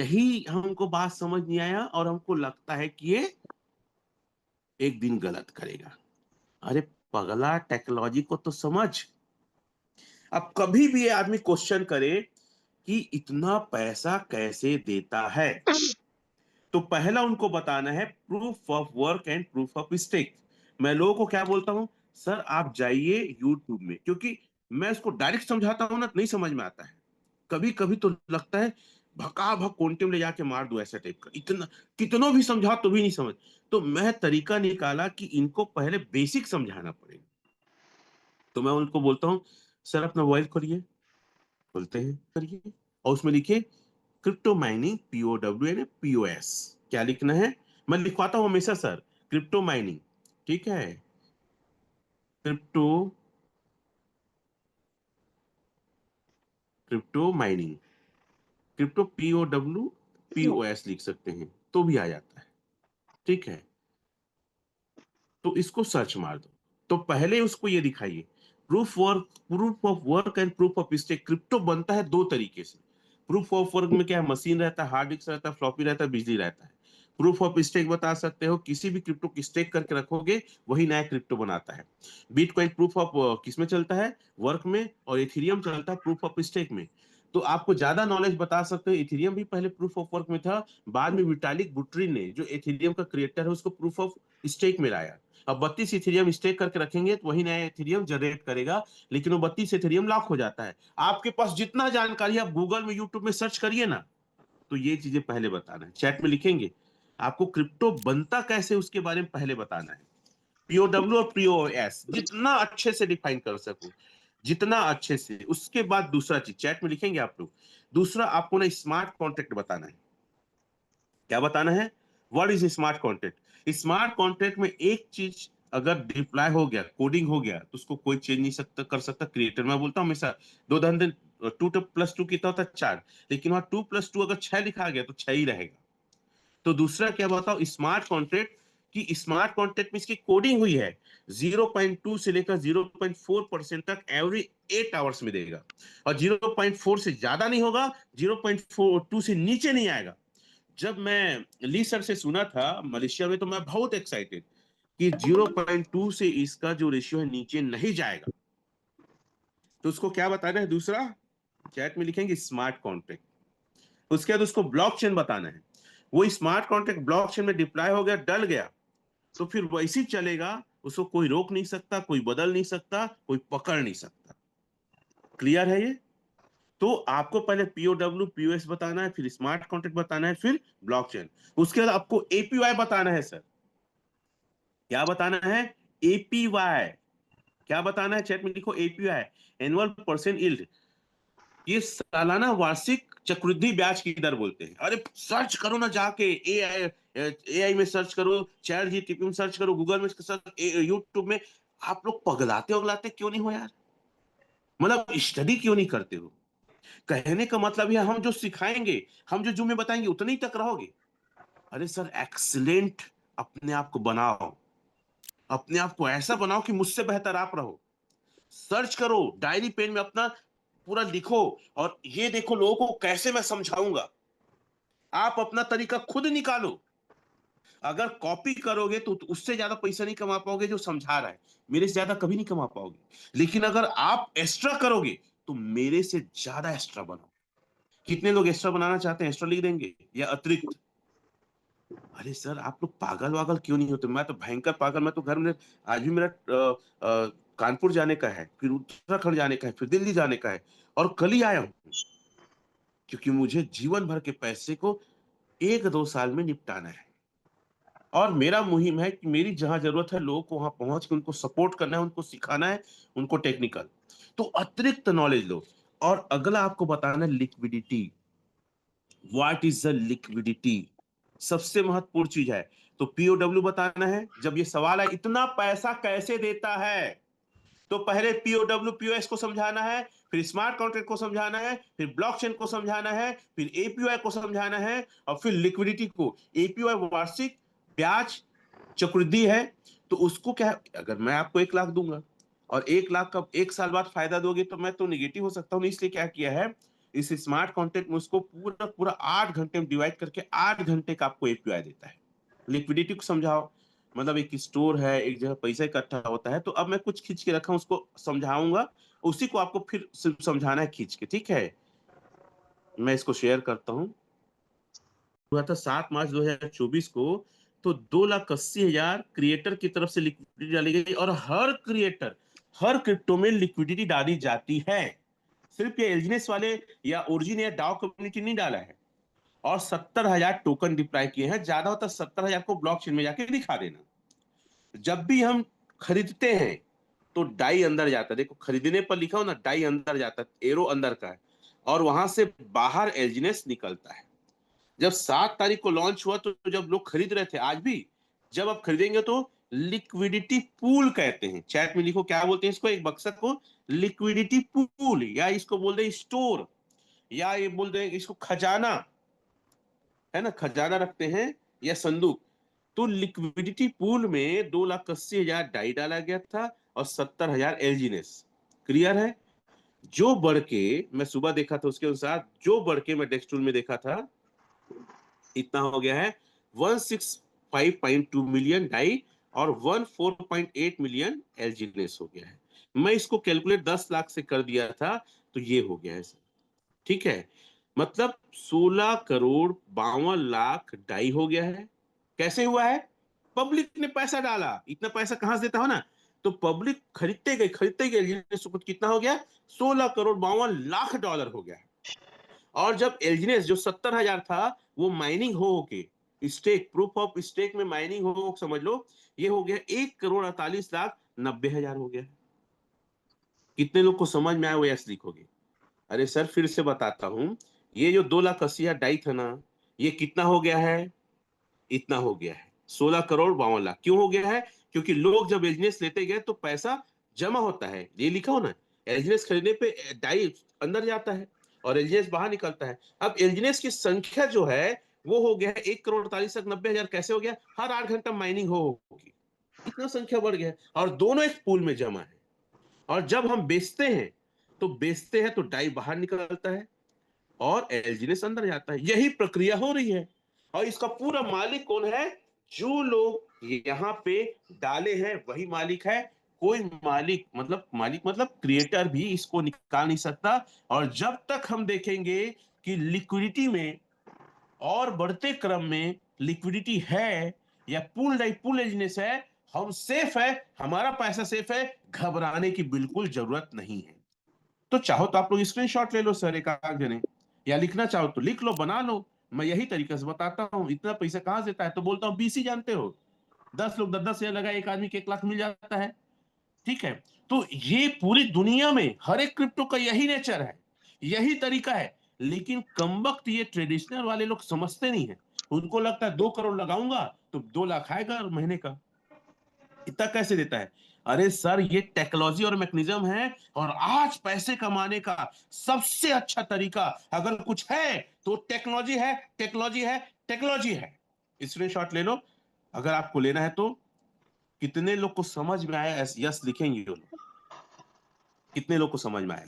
यही हमको बात समझ नहीं आया और हमको लगता है कि ये एक दिन गलत करेगा। अरे पगला, टेक्नोलॉजी को तो समझ। अब कभी भी ये आदमी क्वेश्चन करे कि इतना पैसा कैसे देता है, तो पहला उनको बताना है proof of work and proof of stake. मैं लोगों को क्या बोलता हूं, सर आप जाइए यूट्यूब में, क्योंकि मैं उसको डायरेक्ट समझाता हूं ना तो नहीं समझ में आता है। कभी कभी तो लगता है भका भक कोंटे में ले जाके मार दो, ऐसा टाइप का, इतना कितनों भी समझा तो भी नहीं समझ। तो मैं तरीका निकाला कि इनको पहले बेसिक समझाना पड़ेगा। तो मैं उनको बोलता हूँ, सर अपना मोबाइल खोलिए, खोलते हैं, करिए, और उसमें लिखिए क्रिप्टो माइनिंग, POWNPOS। क्या लिखना है, मैं लिखवाता हूं हमेशा सर, क्रिप्टो माइनिंग, ठीक है, crypto crypto mining, crypto POWPOS लिख सकते हैं तो भी आ जाता है, ठीक है। तो इसको सर्च मार दो। तो पहले उसको ये दिखाइए, proof of work and proof of stake. Crypto बनता है दो तरीके से। प्रूफ ऑफ वर्क में क्या है, मशीन रहता है, हार्ड डिस्क रहता है, फ्लॉपी रहता है, बिजली रहता है। प्रूफ ऑफ स्टेक बता सकते हो, किसी भी क्रिप्टो की स्टेक करके रखोगे वही नया क्रिप्टो बनाता है। बिटकॉइन प्रूफ ऑफ किसमें चलता है, वर्क में, और इथेरियम चलता है प्रूफ ऑफ स्टेक में। तो आपको ज्यादा नॉलेज बता सकते हो, इथेरियम भी पहले प्रूफ ऑफ वर्क में था, बाद में विटालिक बुटरिन ने, जो इथेरियम का क्रिएटर है, उसको प्रूफ ऑफ स्टेक में लाया। अब 32 इथेरियम स्टेक करके रखेंगे तो वही नया इथेरियम जनरेट करेगा, लेकिन वो 32 इथेरियम लॉक हो जाता है। आपके पास जितना जानकारी है, आप गूगल में, यूट्यूब में सर्च करिए ना, तो ये चीजें पहले बताना है, चैट में लिखेंगे। आपको क्रिप्टो बनता कैसे उसके बारे में पहले बताना है। POW और POS जितना अच्छे से डिफाइन कर सको, जितना अच्छे से। उसके बाद दूसरा चीज चैट में लिखेंगे आप लोग, दूसरा आपको ना स्मार्ट कॉन्ट्रैक्ट बताना है। क्या बताना है, what is smart contract. Smart contract में एक चीज अगर डिप्लॉय हो गया, कोडिंग हो गया, तो उसको कोई चेंज नहीं सकता, कर सकता क्रिएटर। मैं बोलता हूँ हमेशा, दो धंधे, 2+2 कितना होता है, 4, लेकिन वहां 2+2 अगर 6 लिखा गया तो 6 ही रहेगा। तो दूसरा क्या बताओ, स्मार्ट कॉन्ट्रैक्ट, कि स्मार्ट कॉन्ट्रैक्ट में इसकी कोडिंग हुई है, 0.2 से लेकर 0.4% तक एवरी 8 आवर्स में देगा, और 0.4 से ज्यादा नहीं होगा, 0.42 से नीचे नहीं आएगा। जब मैं ली सर से सुना था मलेशिया में, तो मैं बहुत एक्साइटेड कि 0.2 से इसका जो रेशियो है नीचे नहीं जाएगा। तो उसको क्या बताना है दूसरा, चैट में लिखेंगे स्मार्ट कॉन्ट्रैक्ट। उसके बाद उसको ब्लॉकचेन बताना है। वो स्मार्ट कॉन्ट्रैक्ट ब्लॉकचेन में डिप्लॉय हो गया, डल गया, तो फिर वैसे ही चलेगा, उसको कोई रोक नहीं सकता, कोई बदल नहीं सकता, कोई पकड़ नहीं सकता। क्लियर है ये। तो आपको पहले POW POS बताना है, फिर स्मार्ट कॉन्ट्रैक्ट बताना है, फिर ब्लॉकचेन। उसके बाद आपको APY बताना है सर। क्या बताना है, APY। क्या बताना है, चैट में लिखो APY, एनुअल परसेंट यील्ड। ये सालाना वार्षिक चक्रवृद्धि ब्याज की दर बोलते हैं। अरे सर्च करो ना जाके, AI में सर्च करो, चैट जीपीटी में सर्च करो, गूगल में सर्च, यूट्यूब में। आप लोग पगलाते उगलाते क्यों नहीं हो यार, मतलब स्टडी क्यों नहीं करते हो। कहने का मतलब है हम जो सिखाएंगे, हम जो में बताएंगे उतने ही तक रहोगे। अरे सर एक्सीलेंट अपने आप को बनाओ, अपने आप को ऐसा बनाओ कि मुझसे बेहतर आप रहो। सर्च करो, डायरी पेन में अपना पूरा लिखो, और ये देखो लोगों को कैसे मैं समझाऊंगा। आप अपना तरीका खुद निकालो। अगर कॉपी करोगे तो उससे ज्यादा पैसा नहीं कमा पाओगे जो समझा रहा है, मेरे से ज्यादा कभी नहीं कमा पाओगे। लेकिन अगर आप एक्स्ट्रा करोगे तो मेरे से ज्यादा एक्स्ट्रा बनाओ। कितने लोग एक्स्ट्रा बनाना चाहते हैं, एक्स्ट्रा लिख देंगे या अतिरिक्त। अरे सर आप लोग पागल वागल क्यों नहीं होते, मैं तो भयंकर पागल। मैं तो घर में, आज भी मेरा कानपुर जाने का है, फिर उत्तराखंड जाने का है, फिर दिल्ली जाने का है, और कल ही आया हूं, क्योंकि मुझे जीवन भर के पैसे को 1-2 साल में निपटाना है। और मेरा मुहिम है कि मेरी जहां जरूरत है लोगों को वहां पहुंच के उनको सपोर्ट करना है, उनको सिखाना है, उनको टेक्निकल। तो अतिरिक्त नॉलेज लो। और अगला आपको बताना है liquidity. What is the liquidity, सबसे महत्वपूर्ण चीज है। तो POW बताना है। जब ये सवाल है इतना पैसा कैसे देता है, तो पहले POW POS को समझाना है, फिर स्मार्ट कॉन्ट्रैक्ट को समझाना है, फिर ब्लॉकचेन को समझाना है, फिर APY को समझाना है, और फिर लिक्विडिटी को। APY वार्षिक ब्याज चक्रवृद्धि है, तो उसको क्या, अगर मैं आपको 1 लाख दूंगा और 1 लाख का 1 साल बाद फायदा दोगे, तो मैं तो निगेटिव हो सकता हूं। इसलिए क्या किया है, इस स्मार्ट कॉन्ट्रैक्ट में उसको पूरा पूरा 8 घंटे में डिवाइड करके 8 घंटे का आपको एपीआई देता है। लिक्विडिटी को समझाओ, मतलब एक स्टोर है, एक जगह पैसा इकट्ठा होता है, तो अब मैं कुछ खींच के रखा हूं, उसको समझाऊंगा, उसी को आपको फिर सिर्फ समझाना है खींच के, ठीक है। मैं इसको शेयर करता हूँ। हुआ था 7 मार्च 2024 को, तो 2,80,000 क्रिएटर की तरफ से लिक्विडिटी डाली गई, और हर क्रिएटर हर क्रिप्टो में लिक्विडिटी डाली जाती है। सिर्फ ये एलजीनेस वाले या ओरिजिन या डाओ कम्युनिटी नहीं डाला है। और 70,000 टोकन डिप्लॉय किए हैं, ज्यादा होता 70,000 को ब्लॉकचेन में जाके दिखा देना। जब भी हम खरीदते हैं तो डाई अंदर जाता है, देखो खरीदने पर लिखा हो ना, डाई अंदर जाता है, एरो अंदर का है, और वहां से बाहर एलजीनेस निकलता है। जब 7 तारीख को लॉन्च हुआ, तो जब लोग खरीद रहे थे, आज भी जब आप खरीदेंगे तो लिक्विडिटी पूल कहते हैं, चैट में लिखो क्या बोलते हैं इसको, एक बक्सा को लिक्विडिटी पूल, या इसको बोलते हैं स्टोर, या ये बोलते हैं इसको खजाना, है ना, खजाना रखते हैं या संदूक। तो लिक्विडिटी पूल में 2,80,000 डाई डाला गया था और 70,000 एलजीनेस। क्लियर है। जो बढ़ के मैं सुबह देखा था, उसके अनुसार जो बढ़ के मैं डेस्क टूल में देखा था, इतना हो गया है 165.2 मिलियन डाई और 14.8 मिलियन एलजीनेस हो गया है। मैं इसको कैलकुलेट 10 लाख से कर दिया था, तो ये हो गया है, ठीक है। मतलब 16,52,00,000 डाई हो गया है। कैसे हुआ है? पब्लिक ने पैसा डाला। इतना पैसा कहां से देता हो ना, तो पब्लिक खरीदते गए, कितना हो गया, 16,52,00,000 डॉलर हो गया। और जब एलजीनेस जो 70,000 था, वो माइनिंग हो के, स्टेक प्रूफ ऑफ स्टेक में माइनिंग हो, समझ लो ये हो गया 1,48,90,000 हो गया। कितने लोग को समझ में आया वो यस लिखोगे। अरे सर फिर से बताता हूं, ये जो 2,80,000 डाई था ना, ये कितना हो गया है, इतना हो गया है 16,52,00,000। क्यों हो गया है? क्योंकि लोग जब एलजीनेस लेते गए तो पैसा जमा होता है, ये लिखा हो ना, एलजीनेस खरीदने पे डाई अंदर जाता है और एलजीनेस बाहर निकलता है। अब एलजीनेस की संख्या जो है वो हो गया है 1,48,90,000। कैसे हो गया? हर 8 घंटा माइनिंग होगी, इतना संख्या बढ़ गया, और दोनों एक पूल में जमा है। और जब हम बेचते हैं तो डाई बाहर निकलता है और एलजीनेस अंदर जाता है। यही प्रक्रिया हो रही है। और इसका पूरा मालिक कौन है? जो लोग यहाँ पे डाले हैं वही मालिक है। कोई मालिक मतलब क्रिएटर भी इसको निकाल नहीं सकता। और जब तक हम देखेंगे कि लिक्विडिटी में और बढ़ते क्रम में लिक्विडिटी है, या पूल एलजीनेस है, हम सेफ है, हमारा पैसा सेफ है, घबराने की बिल्कुल जरूरत नहीं है। तो चाहो तो आप लोग स्क्रीनशॉट ले लो सर, एक आध जने, या लिखना चाहो तो लिख लो, बना लो। मैं यही तरीका से बताता हूँ। इतना पैसा कहां से देता है? तो बोलता हूँ बीसी जानते हो, 10 लोग 10,10 हजार लगा, एक आदमी के 1 लाख मिल जाता है, ठीक है। तो ये पूरी दुनिया में हर एक क्रिप्टो का यही नेचर है, यही तरीका है। लेकिन कमबख्त ये ट्रेडिशनल वाले लोग समझते नहीं है। उनको लगता है 2 करोड़ लगाऊंगा तो 2 लाख आएगा महीने का। इतना कैसे देता है? अरे सर ये टेक्नोलॉजी और मैकेनिज्म है, और आज पैसे कमाने का सबसे अच्छा तरीका अगर कुछ है तो टेक्नोलॉजी है, टेक्नोलॉजी है, टेक्नोलॉजी है। स्क्रीनशॉट ले लो अगर आपको लेना है तो। कितने लोग को समझ में आया? यस लिखेंगे वो लोग। कितने लोग को समझ में आया?